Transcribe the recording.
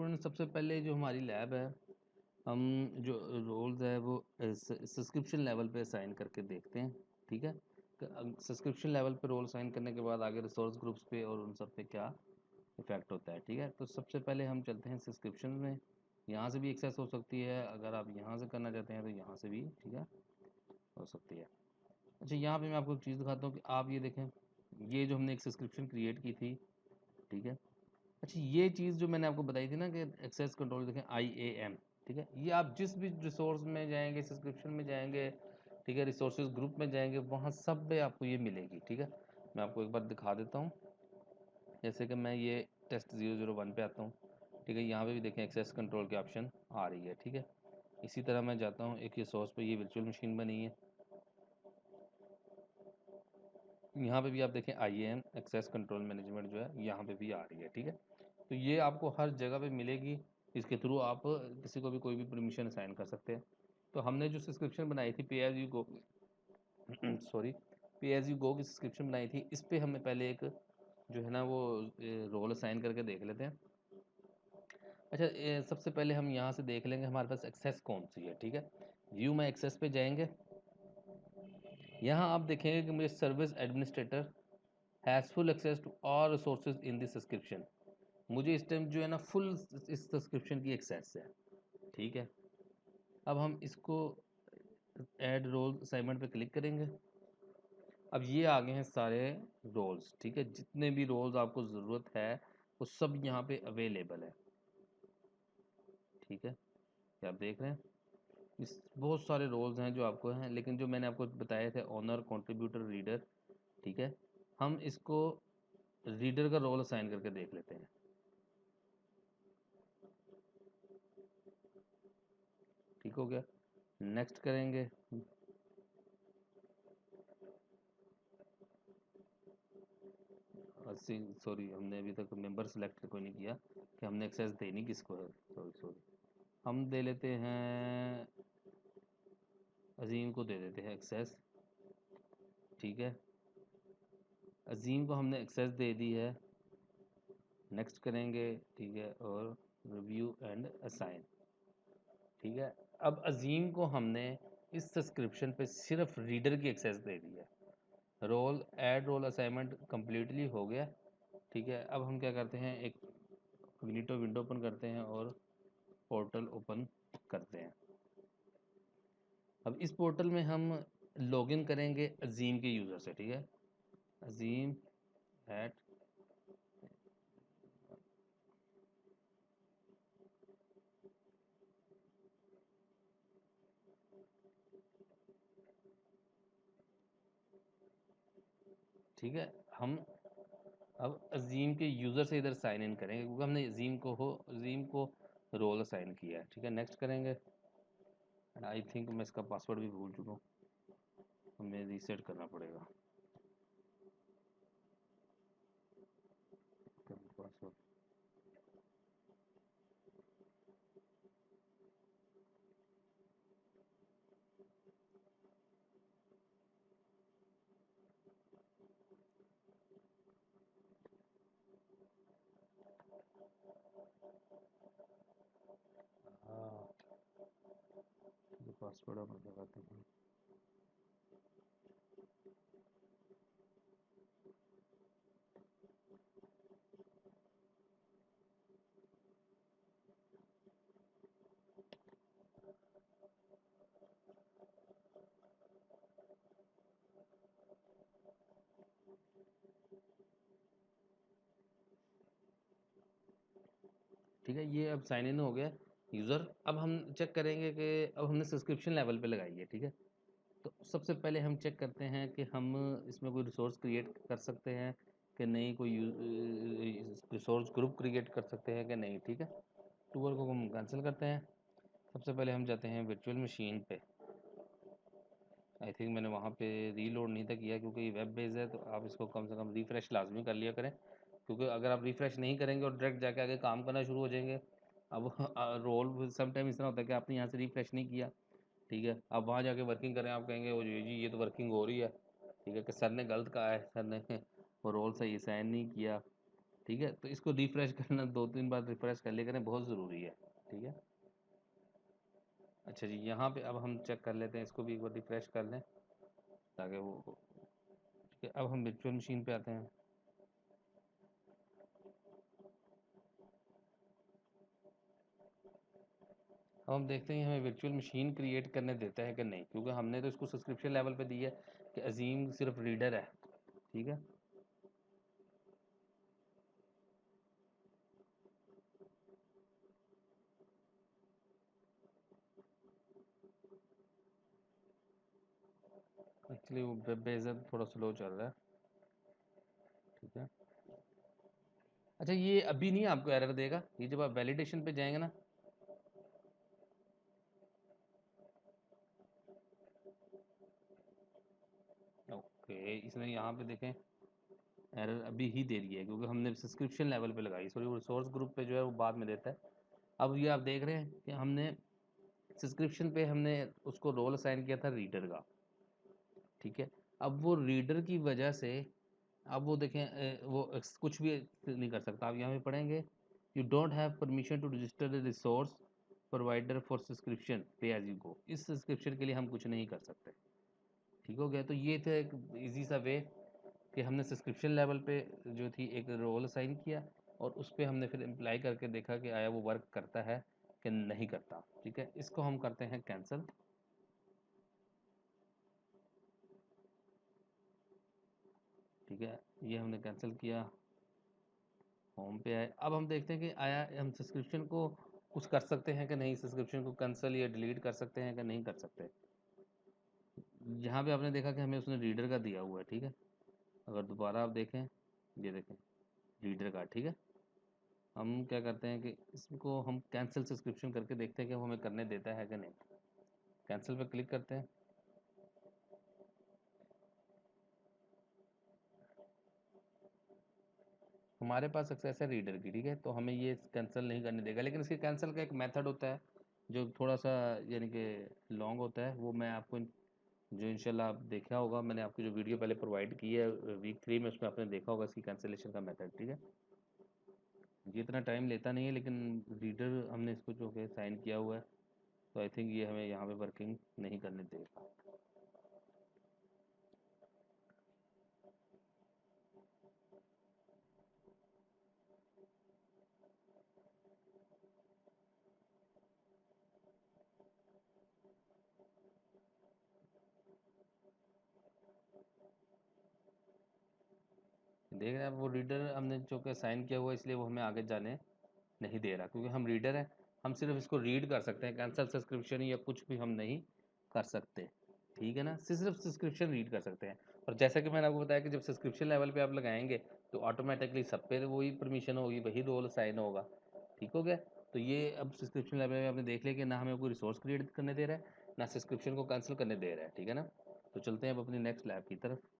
Student सबसे पहले जो हमारी लैब है, हम जो रोल्स है वो सब्सक्रिप्शन लेवल पे असाइन करके देखते हैं। ठीक है, सब्सक्रिप्शन लेवल पे रोल असाइन करने के बाद आगे रिसोर्स ग्रुप्स पे और उन सब पे क्या इफेक्ट होता है। ठीक है, तो सबसे पहले हम चलते हैं सब्सक्रिप्शन में। यहाँ से भी एक्सेस हो सकती है, अगर आप यहाँ से करना चाहते हैं तो यहाँ से भी ठीक है हो सकती है। अच्छा, यहाँ पे मैं आपको एक चीज़ दिखाता हूँ कि आप ये देखें, ये जो हमने एक सब्सक्रिप्शन क्रिएट की थी। ठीक है, अच्छा ये चीज़ जो मैंने आपको बताई थी ना कि एक्सेस कंट्रोल देखें IAM। ठीक है, ये आप जिस भी रिसोर्स में जाएंगे, सब्सक्रिप्शन में जाएंगे, ठीक है, रिसोर्सेज ग्रुप में जाएंगे, वहाँ सब पे आपको ये मिलेगी। ठीक है, मैं आपको एक बार दिखा देता हूँ। जैसे कि मैं ये टेस्ट 001 पे आता हूँ। ठीक है, यहाँ पे भी देखें एक्सेस कंट्रोल की ऑप्शन आ रही है। ठीक है, इसी तरह मैं जाता हूँ एक रिसोर्स पे, ये वर्चुअल मशीन बनी है, यहाँ पे भी आप देखें IAM एक्सेस कंट्रोल मैनेजमेंट जो है यहाँ पे भी आ रही है। ठीक है, तो ये आपको हर जगह पे मिलेगी, इसके थ्रू आप किसी को भी कोई भी परमिशन असाइन कर सकते हैं। तो हमने जो सब्सक्रिप्शन बनाई थी पे एज यू गो सॉरी, पे एज यू गो की सब्सक्रिप्शन बनाई थी, इस पे हमें पहले एक जो है ना वो रोल असाइन करके देख लेते हैं। अच्छा, सबसे पहले हम यहाँ से देख लेंगे हमारे पास एक्सेस कौन सी है। ठीक है, व्यू में एक्सेस पे जाएंगे, यहाँ आप देखेंगे कि मुझे service administrator has full access to all resources in this subscription. मुझे इस टाइम जो है ना फुल इस सब्सक्रिप्शन की एक्सेस है। ठीक है, अब हम इसको ऐड रोल असाइनमेंट पे क्लिक करेंगे। अब ये आ गए हैं सारे रोल्स। ठीक है, जितने भी रोल्स आपको ज़रूरत है वो सब यहाँ पे अवेलेबल है। ठीक है, क्या आप देख रहे हैं, इस बहुत सारे रोल्स हैं जो आपको हैं, लेकिन जो मैंने आपको बताए थे ओनर, कंट्रीब्यूटर, रीडर। ठीक है, हम इसको रीडर का रोल असाइन करके देख लेते हैं। ठीक हो गया, नेक्स्ट करेंगे। सॉरी, हमने अभी तक मेंबर सेलेक्ट कोई नहीं किया कि हमने एक्सेस देनी किसको है। सॉरी सॉरी, हम दे लेते हैं अजीम को, दे देते हैं एक्सेस। ठीक है, अजीम को हमने एक्सेस दे दी है, नेक्स्ट करेंगे। ठीक है, और रिव्यू एंड असाइन। ठीक है, अब अजीम को हमने इस सब्सक्रिप्शन पे सिर्फ रीडर की एक्सेस दे दी है। Role add role assignment completely हो गया। ठीक है, अब हम क्या करते हैं, एक कॉग्निटो विंडो ओपन करते हैं और पोर्टल ओपन करते हैं। अब इस पोर्टल में हम लॉगिन करेंगे अजीम के यूज़र से। ठीक है, अजीम एट, ठीक है, हम अब अजीम के यूज़र से इधर साइन इन करेंगे क्योंकि हमने अजीम को रोल असाइन किया है। ठीक है, नेक्स्ट करेंगे। आई थिंक मैं इसका पासवर्ड भी भूल चुका हूँ, हमें रीसेट करना पड़ेगा पासवर्ड। हाँ, पासवर्ड आप लगाते हैं। ठीक है, ये अब साइन इन हो गया यूज़र। अब हम चेक करेंगे कि अब हमने सब्सक्रिप्शन लेवल पे लगाई है। ठीक है, तो सबसे पहले हम चेक करते हैं कि हम इसमें कोई रिसोर्स क्रिएट कर सकते हैं कि नहीं, कोई रिसोर्स ग्रुप क्रिएट कर सकते हैं कि नहीं। ठीक है, टूर को हम कैंसिल करते हैं। सबसे पहले हम जाते हैं वर्चुअल मशीन पे। आई थिंक मैंने वहाँ पे रीलोड नहीं था किया क्योंकि वेब बेस्ड है, तो आप इसको कम से कम रिफ़्रेश लाजमी कर लिया करें, क्योंकि अगर आप रिफ़्रेश नहीं करेंगे और डायरेक्ट जाके आगे काम करना शुरू हो जाएंगे। अब रोल समटाइम इस तरह होता है कि आपने यहाँ से रिफ़्रेश नहीं किया। ठीक है, अब वहाँ जाके वर्किंग करें, आप कहेंगे वो जी ये तो वर्किंग हो रही है। ठीक है, कि सर ने गलत कहा है, सर ने वो रोल सही साइन नहीं किया। ठीक है। तो इसको रिफ्रेश करना 2-3 बार रिफ्रेश कर लिया करें, बहुत ज़रूरी है। ठीक है। अच्छा जी, यहाँ पे अब हम चेक कर लेते हैं, इसको भी एक बार रिफ्रेश कर लें ताकि वो, ठीक है। अब हम वर्चुअल मशीन पे आते हैं। अब हम देखते हैं हमें वर्चुअल मशीन क्रिएट करने देता है कि नहीं, क्योंकि हमने तो इसको सब्सक्रिप्शन लेवल पे दी है कि अजीम सिर्फ रीडर है। ठीक है। एक्चुअली वो वेब ब्राउज़र थोड़ा स्लो चल रहा है। ठीक है। अच्छा, ये अभी नहीं आपको एरर देगा, ये जब आप वैलिडेशन पे जाएंगे ना। ओके, इसने यहाँ पे देखें एरर अभी ही दे दिया है, क्योंकि हमने सब्सक्रिप्शन लेवल पे लगाई। सॉरी, वो रिसोर्स ग्रुप पे जो है वो बाद में देता है। अब ये आप देख रहे हैं कि हमने सब्सक्रिप्शन पे हमने उसको रोल असाइन किया था रीडर का। ठीक है। अब वो रीडर की वजह से, अब वो देखें वो कुछ भी नहीं कर सकता। आप यहाँ पे पढ़ेंगे, you don't have permission to register the resource provider for subscription pay as you go. इस सब्सक्रिप्शन के लिए हम कुछ नहीं कर सकते। ठीक हो गया। तो ये था एक इजी सा वे कि हमने सब्सक्रिप्शन लेवल पे जो थी एक रोल असाइन किया, और उस पर हमने फिर अप्लाई करके देखा कि आया वो वर्क करता है कि नहीं करता। ठीक है। इसको हम करते हैं कैंसिल। ठीक है, ये हमने कैंसिल किया, होम पे आए। अब हम देखते हैं कि आया हम सब्सक्रिप्शन को कुछ कर सकते हैं कि नहीं, सब्सक्रिप्शन को कैंसिल या डिलीट कर सकते हैं कि नहीं कर सकते। यहाँ पे आपने देखा कि हमें उसने रीडर का दिया हुआ है। ठीक है। अगर दोबारा आप देखें, ये देखें रीडर का। ठीक है। हम क्या करते हैं कि इसको हम कैंसिल सब्सक्रिप्शन करके देखते हैं कि वो हमें करने देता है कि नहीं। कैंसिल पे क्लिक करते हैं। हमारे पास सक्सेस है रीडर की। ठीक है। तो हमें ये कैंसिल नहीं करने देगा, लेकिन इसके कैंसिल का एक मेथड होता है जो थोड़ा सा यानी कि लॉन्ग होता है। वो मैं आपको जो इंशाल्लाह आप देखा होगा, मैंने आपको जो वीडियो पहले प्रोवाइड की है वीक 3 में, उसमें आपने देखा होगा इसकी कैंसिलेशन का मेथड। ठीक है। ये इतना टाइम लेता नहीं है, लेकिन रीडर हमने इसको जो है साइन किया हुआ है, तो आई थिंक ये हमें यहाँ पे वर्किंग नहीं करने देगा। देख रहे हैं वो रीडर हमने जो कि साइन किया हुआ है, इसलिए वो हमें आगे जाने नहीं दे रहा, क्योंकि हम रीडर हैं। हम सिर्फ इसको रीड कर सकते हैं, कैंसिल सब्सक्रिप्शन या कुछ भी हम नहीं कर सकते। ठीक है ना, सिर्फ सब्सक्रिप्शन रीड कर सकते हैं। और जैसा कि मैंने आपको बताया कि जब सब्सक्रिप्शन लेवल पे आप लगाएंगे तो ऑटोमेटिकली सब पे वही परमिशन होगी, वही रोल साइन होगा। ठीक हो गया। तो ये अब सब्सक्रिप्शन लेवल में आपने देख लिया कि ना हमें कोई रिसोर्स क्रिएट करने दे रहा है, ना सब्सक्रिप्शन को कैंसिल करने दे रहा है। ठीक है ना। तो चलते हैं अब अपनी नेक्स्ट लैब की तरफ।